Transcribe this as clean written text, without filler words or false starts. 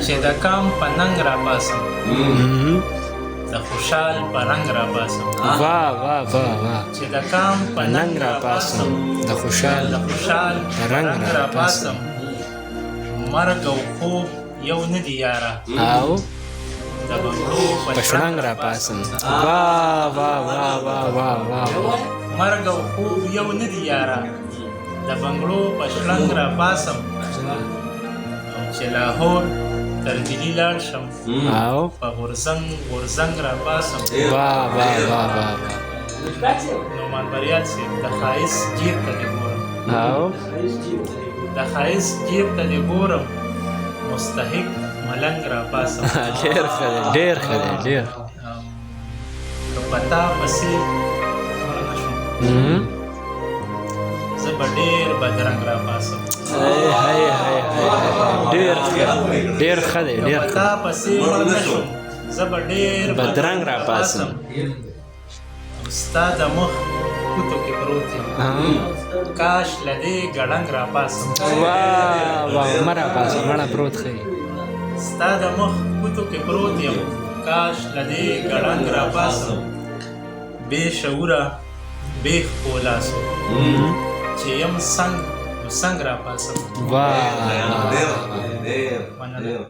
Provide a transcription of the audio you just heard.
چې د کام په ننګ را باسم د خوشحال په رنګ را باسم واه واه واه واه چې د کام په ننګ را باسم د خوشحال په رنګ را باسم مرګ او خوب یو نه دي یاره او د بنګړو په شړنګ را باسم واه واه واه واه واه واه مرګ او خوب یو نه دي یاره د بنګړو په شړنګ را باسم او چې لاهور تر دلی لاړ شم او په غورځنګ را باسم واه واه واه واه نو مالبریات صاحب د ښایست جیب ته دې ګورم او د ښایست جیب ته دې ګورم مستحق ملنګ را باسم ډېر ښه دی ډېر ښه دی ډېر که په تا پسې نه شم زه به ډېر بدرنګ را باسم هاي هاي هاي ډېر ښه ډېر ښه دی ډېر په ښه تا پسې نه شم زه به ډېر بدرنګ را باسم ستا د مخ کوتو کې پروت یم کاش له دې ګړنګ را باسم واه واه مرا باسم مړه پروت ښه ستا د مخ کوتو کې پروت یم کاش له دې ګړنګ را باسم بې شعوره بې ښکو لاسو چې یم څنګ نو څنګ را باسم واه مننه